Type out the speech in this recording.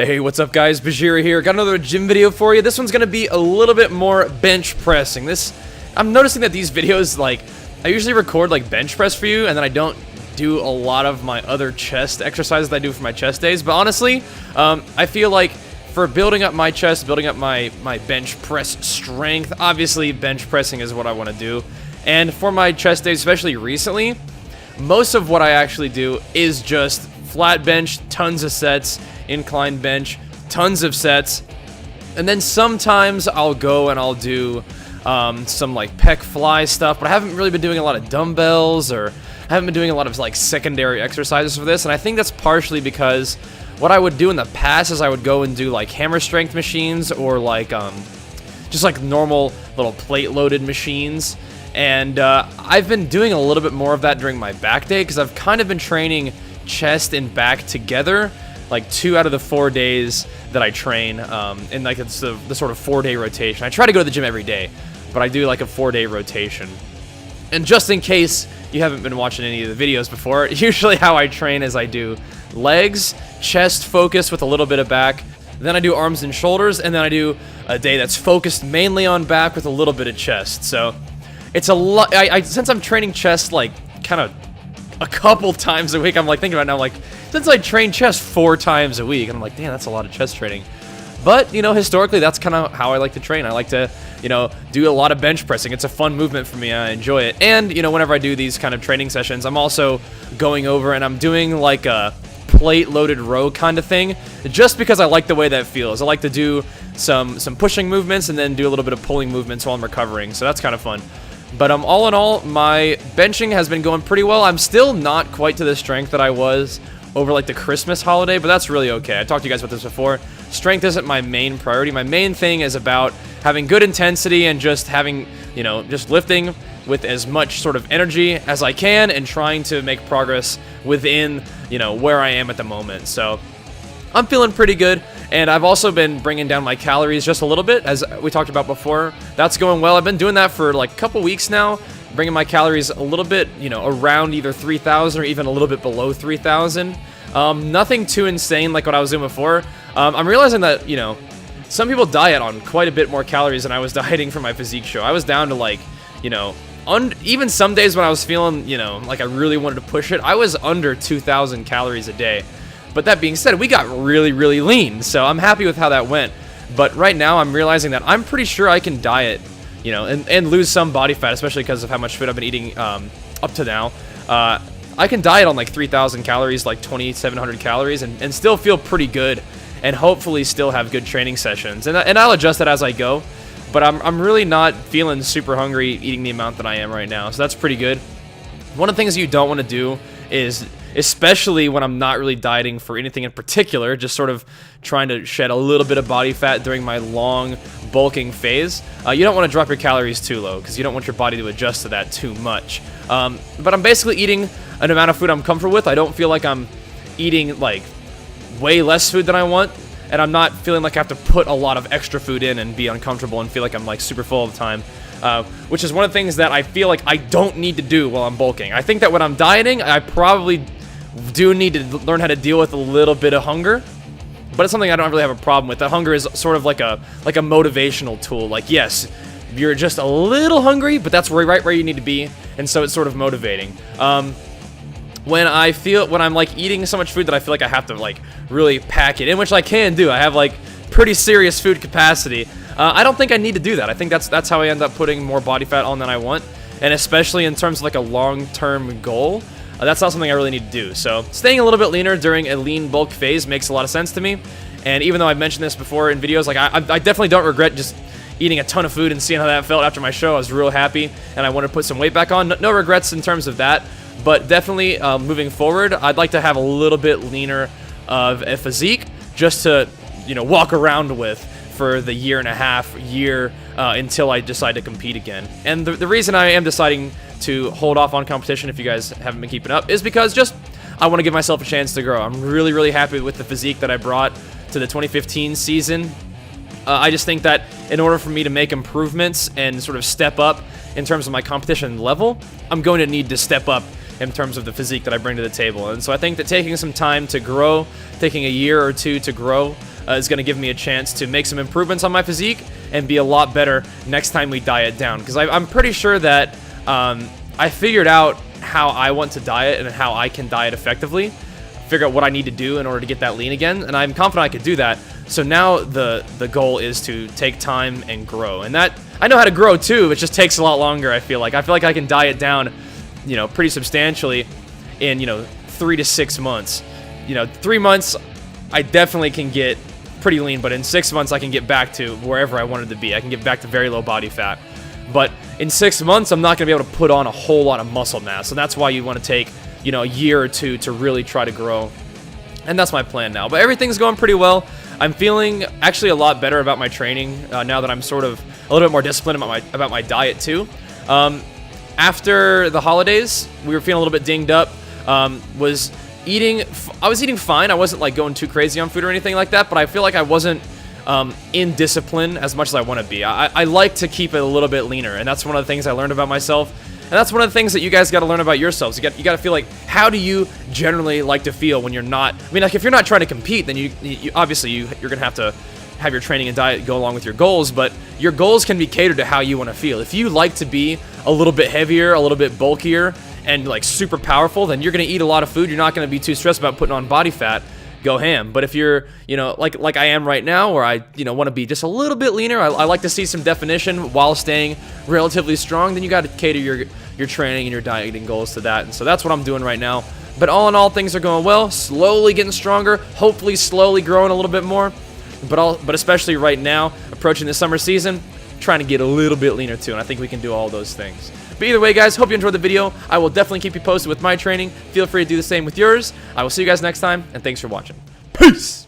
Hey, what's up guys, Bajheera here. Got another gym video for you. This one's gonna be a little bit more bench pressing. I'm noticing that these videos, like, I usually record like bench press for you, and then I don't do a lot of my other chest exercises that I do for my chest days. But honestly, I feel like for building up my chest, building up my bench press strength, obviously bench pressing is what I want to do. And for my chest days, especially recently, most of what I actually do is just flat bench, tons of sets, incline bench, tons of sets, and then sometimes I'll go and I'll do some like pec fly stuff, but I haven't really been doing a lot of dumbbells, or I haven't been doing a lot of like secondary exercises for this. And I think that's partially because what I would do in the past is I would go and do like hammer strength machines, or like just like normal little plate loaded machines. And I've been doing a little bit more of that during my back day, because I've kind of been training chest and back together, like 2 out of the 4 days that I train, and like it's the sort of 4-day rotation. I try to go to the gym every day, but I do like a 4-day rotation. And just in case you haven't been watching any of the videos before, usually how I train is I do legs, chest focus with a little bit of back, then I do arms and shoulders, and then I do a day that's focused mainly on back with a little bit of chest. So it's a lot. Since I'm training chest like kind of a couple times a week, I'm like thinking about it now, like, since I train chest 4 times a week, and I'm like, damn, that's a lot of chest training. But, you know, historically, that's kind of how I like to train. I like to, you know, do a lot of bench pressing. It's a fun movement for me. I enjoy it. And, you know, whenever I do these kind of training sessions, I'm also going over and I'm doing like a plate loaded row kind of thing, just because I like the way that feels. I like to do some pushing movements and then do a little bit of pulling movements while I'm recovering. So that's kind of fun. But all in all, my benching has been going pretty well. I'm still not quite to the strength that I was over like the Christmas holiday, but that's really okay. I talked to you guys about this before. Strength isn't my main priority. My main thing is about having good intensity and just having, you know, just lifting with as much sort of energy as I can and trying to make progress within, you know, where I am at the moment. So I'm feeling pretty good. And I've also been bringing down my calories just a little bit, as we talked about before. That's going well. I've been doing that for like a couple weeks now, bringing my calories a little bit, you know, around either 3,000 or even a little bit below 3,000. Nothing too insane like what I was doing before. I'm realizing that, you know, some people diet on quite a bit more calories than I was dieting for my physique show. I was down to like, you know, even some days when I was feeling, you know, like I really wanted to push it, I was under 2,000 calories a day. But that being said, we got really, really lean, so I'm happy with how that went. But right now, I'm realizing that I'm pretty sure I can diet, you know, and lose some body fat, especially because of how much food I've been eating up to now. I can diet on like 3,000 calories, like 2,700 calories, and still feel pretty good, and hopefully still have good training sessions. And I'll adjust that as I go. But I'm really not feeling super hungry eating the amount that I am right now, so that's pretty good. One of the things you don't want to do is, especially when I'm not really dieting for anything in particular, just sort of trying to shed a little bit of body fat during my long bulking phase, you don't want to drop your calories too low, because you don't want your body to adjust to that too much. But I'm basically eating an amount of food I'm comfortable with. I don't feel like I'm eating like way less food than I want, and I'm not feeling like I have to put a lot of extra food in and be uncomfortable and feel like I'm like super full all the time. Which is one of the things that I feel like I don't need to do while I'm bulking. I think that when I'm dieting, I probably do need to learn how to deal with a little bit of hunger, but it's something I don't really have a problem with. That hunger is sort of like a motivational tool. Like, yes, you're just a little hungry, but that's right where you need to be, and so it's sort of motivating. When I'm like eating so much food that I feel like I have to like really pack it in, which I can do. I have like pretty serious food capacity. I don't think I need to do that. I think that's how I end up putting more body fat on than I want, and especially in terms of like a long-term goal, that's not something I really need to do. So staying a little bit leaner during a lean bulk phase makes a lot of sense to me. And even though I've mentioned this before in videos, like I definitely don't regret just eating a ton of food and seeing how that felt after my show. I was real happy, and I wanted to put some weight back on. No regrets in terms of that, but definitely moving forward, I'd like to have a little bit leaner of a physique just to, you know, walk around with for the year until I decide to compete again. And the reason I am deciding to hold off on competition, if you guys haven't been keeping up, is because just I want to give myself a chance to grow. I'm really, really happy with the physique that I brought to the 2015 season. I just think that in order for me to make improvements and sort of step up in terms of my competition level, I'm going to need to step up in terms of the physique that I bring to the table. And so I think that taking some time to grow, taking a year or two to grow, is going to give me a chance to make some improvements on my physique and be a lot better next time we diet down. Because I'm pretty sure that I figured out how I want to diet and how I can diet effectively, figure out what I need to do in order to get that lean again, and I'm confident I could do that. So now the goal is to take time and grow, and that I know how to grow too. It just takes a lot longer. I feel like I can diet down, you know, pretty substantially in 3 to 6 months. 3 months I definitely can get pretty lean, but in 6 months I can get back to wherever I wanted to be. I can get back to very low body fat. But in 6 months, I'm not going to be able to put on a whole lot of muscle mass. So that's why you want to take, a year or two to really try to grow. And that's my plan now. But everything's going pretty well. I'm feeling actually a lot better about my training now that I'm sort of a little bit more disciplined about my diet too. After the holidays, we were feeling a little bit dinged up. I was eating fine. I wasn't like going too crazy on food or anything like that, but I feel like I wasn't in discipline as much as I want to be. I like to keep it a little bit leaner, and that's one of the things I learned about myself, and that's one of the things that you guys got to learn about yourselves. You got to feel like, how do you generally like to feel when you're not, I mean, like if you're not trying to compete, then you obviously you're going to have your training and diet go along with your goals, but your goals can be catered to how you want to feel. If you like to be a little bit heavier, a little bit bulkier, and like super powerful, then you're going to eat a lot of food. You're not going to be too stressed about putting on body fat. Go ham. But if you're, like I am right now, where I, want to be just a little bit leaner, I like to see some definition while staying relatively strong, then you got to cater your training and your dieting goals to that. And so that's what I'm doing right now. But all in all, things are going well, slowly getting stronger, hopefully slowly growing a little bit more. But especially right now, approaching the summer season, trying to get a little bit leaner too, and I think we can do all those things. But either way, guys, hope you enjoyed the video. I will definitely keep you posted with my training. Feel free to do the same with yours. I will see you guys next time, and thanks for watching. Peace!